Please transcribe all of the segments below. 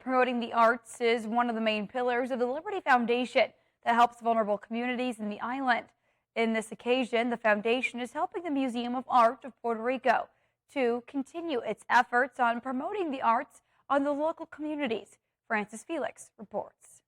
promoting the arts is one of the main pillars of the Liberty Foundation that helps vulnerable communities in the island. In this occasion, the foundation is helping the Museum of Art of Puerto Rico to continue its efforts on promoting the arts on the local communities. Francis Felix reports.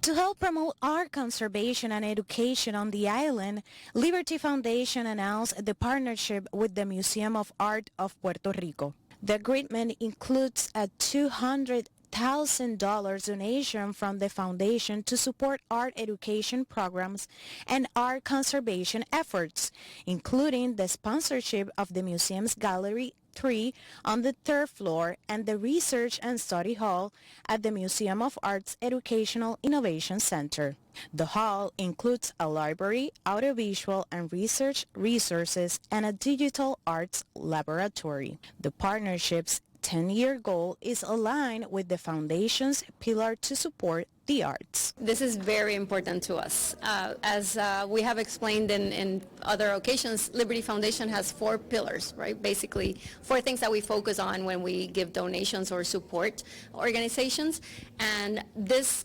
To help promote art conservation and education on the island, Liberty Foundation announced the partnership with the Museum of Art of Puerto Rico. The agreement includes a $200,000 donation from the foundation to support art education programs and art conservation efforts, including the sponsorship of the museum's Gallery 3 on the third floor and the Research and Study Hall at the Museum of Art's Educational Innovation Center. The hall includes a library, audiovisual and research resources, and a digital arts laboratory. The partnership's 10-year goal is aligned with the foundation's pillar to support the arts. This is very important to us. As we have explained in other occasions, Liberty Foundation has 4 pillars, right? Basically, 4 things that we focus on when we give donations or support organizations, and this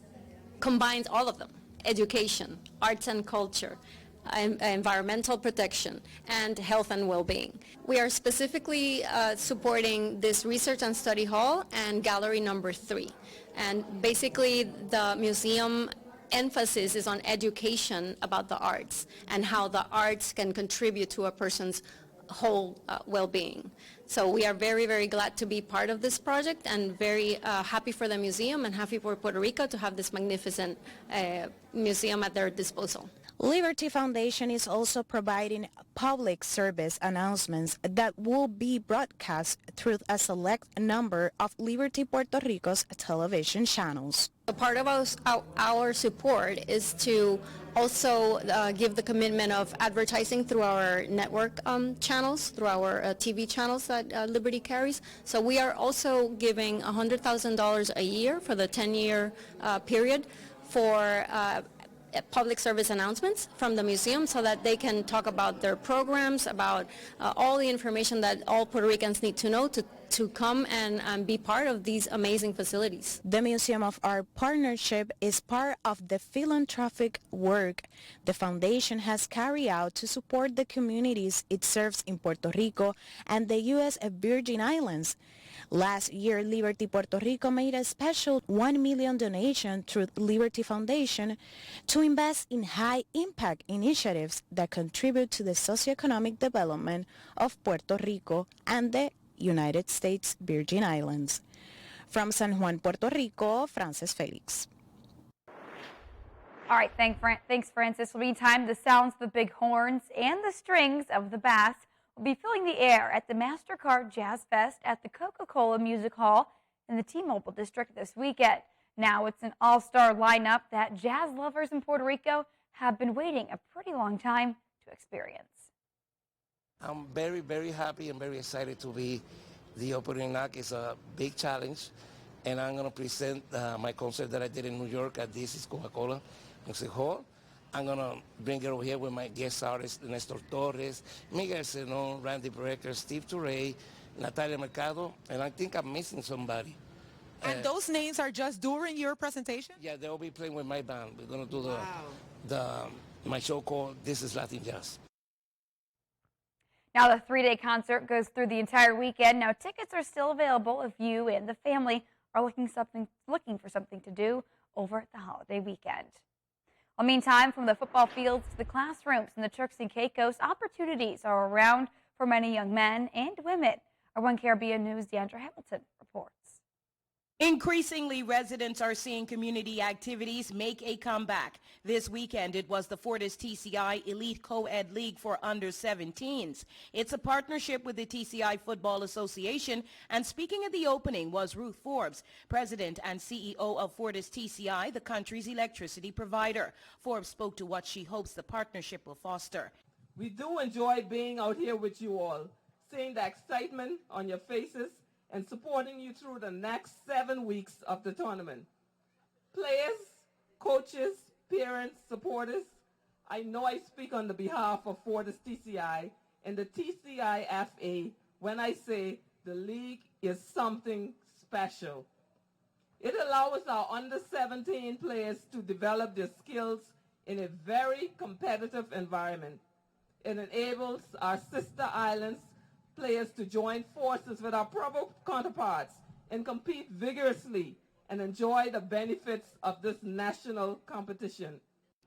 combines all of them: education, arts and culture, environmental protection, and health and well-being. We are specifically supporting this Research and Study Hall and Gallery number 3. And basically the museum emphasis is on education about the arts and how the arts can contribute to a person's whole well-being. So we are very, very glad to be part of this project and very happy for the museum and happy for Puerto Rico to have this magnificent museum at their disposal. Liberty Foundation is also providing public service announcements that will be broadcast through a select number of Liberty Puerto Rico's television channels. A part of our support is to also give the commitment of advertising through our network channels, through our TV channels that Liberty carries. So we are also giving $100,000 a year for the 10-year period for public service announcements from the museum so that they can talk about their programs, about all the information that all Puerto Ricans need to know to come and be part of these amazing facilities. The Museum of Art partnership is part of the philanthropic work the foundation has carried out to support the communities it serves in Puerto Rico and the U.S. Virgin Islands. Last year, Liberty Puerto Rico made a special $1 million donation through Liberty Foundation to invest in high-impact initiatives that contribute to the socioeconomic development of Puerto Rico and the United States Virgin Islands. From San Juan, Puerto Rico, Francis Felix. All right, thanks, Francis. Meantime, the sounds of the big horns and the strings of the bass will be filling the air at the MasterCard Jazz Fest at the Coca-Cola Music Hall in the T-Mobile District this weekend. Now it's an all-star lineup that jazz lovers in Puerto Rico have been waiting a pretty long time to experience. I'm very, very happy and very excited to be the opening act. It's a big challenge, and I'm going to present my concert that I did in New York at This is Coca-Cola Music Hall. I'm going to bring it over here with my guest artists, Nestor Torres, Miguel Senón, Randy Brecker, Steve Turre, Natalia Mercado, and I think I'm missing somebody. And those names are just during your presentation? Yeah, they'll be playing with my band. We're going to do my show called This is Latin Jazz. Now, the 3-day concert goes through the entire weekend. Now, tickets are still available if you and the family are looking for something to do over the holiday weekend. Well, meantime, from the football fields to the classrooms in the Turks and Caicos, opportunities are around for many young men and women. Our One Caribbean News' Deandra Hamilton reports. Increasingly, residents are seeing community activities make a comeback. This weekend, it was the Fortis TCI Elite Co-Ed League for under-17s. It's a partnership with the TCI Football Association, and speaking at the opening was Ruth Forbes, president and CEO of Fortis TCI, the country's electricity provider. Forbes spoke to what she hopes the partnership will foster. We do enjoy being out here with you all, seeing the excitement on your faces, and supporting you through the next 7 weeks of the tournament. Players, coaches, parents, supporters, I know I speak on the behalf of Fortis TCI and the TCI FA when I say the league is something special. It allows our under-17 players to develop their skills in a very competitive environment. It enables our sister islands players to join forces with our proper counterparts and compete vigorously and enjoy the benefits of this national competition.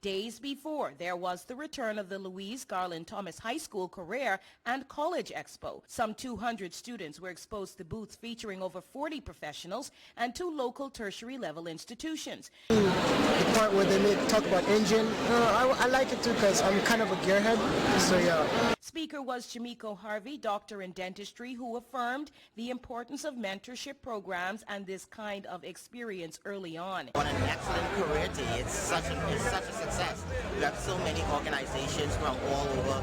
Days before, there was the return of the Louise Garland Thomas High School Career and College Expo. Some 200 students were exposed to booths featuring over 40 professionals and 2 local tertiary level institutions. The part where they talk about engine, I like it too because I'm kind of a gearhead, so yeah. Speaker was Jamiko Harvey, doctor in dentistry, who affirmed the importance of mentorship programs and this kind of experience early on. On an excellent career day, it's such a success. We have so many organizations from all over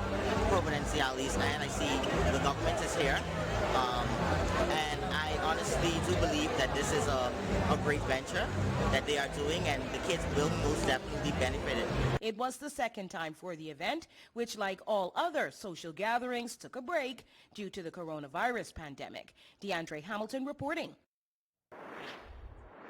Providenciales, and I see the government is here. And I honestly do believe that this is a great venture that they are doing, and the kids will most definitely benefit it. It was the second time for the event, which like all other social gatherings took a break due to the coronavirus pandemic. DeAndre Hamilton reporting.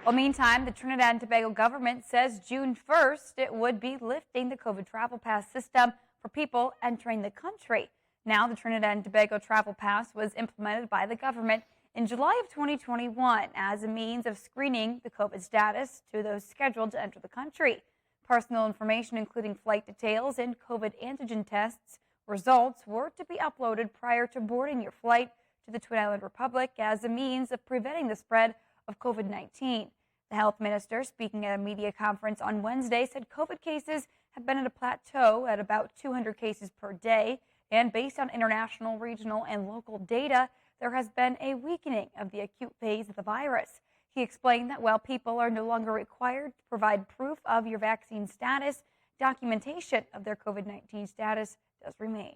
Well, meantime, the Trinidad and Tobago government says June 1st it would be lifting the COVID travel pass system for people entering the country. Now, the Trinidad and Tobago travel pass was implemented by the government in July of 2021 as a means of screening the COVID status to those scheduled to enter the country. Personal information, including flight details and COVID antigen tests results, were to be uploaded prior to boarding your flight to the Twin Island Republic as a means of preventing the spread of COVID-19. The health minister, speaking at a media conference on Wednesday, said COVID cases have been at a plateau at about 200 cases per day, and based on international, regional, and local data, there has been a weakening of the acute phase of the virus. He explained that while people are no longer required to provide proof of your vaccine status, documentation of their COVID-19 status does remain.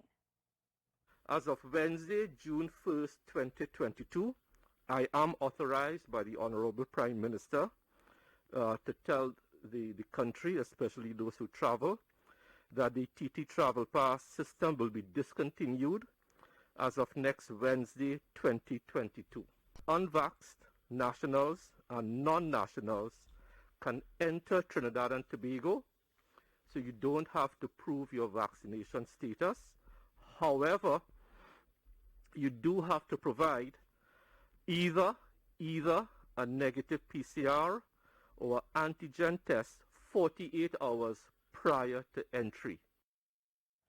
As of Wednesday, June 1st, 2022, I am authorized by the Honorable Prime Minister to tell the country, especially those who travel, that the TT Travel Pass system will be discontinued as of next Wednesday, 2022. Unvaxxed nationals and non-nationals can enter Trinidad and Tobago, so you don't have to prove your vaccination status. However, you do have to provide either a negative PCR or antigen test 48 hours prior to entry.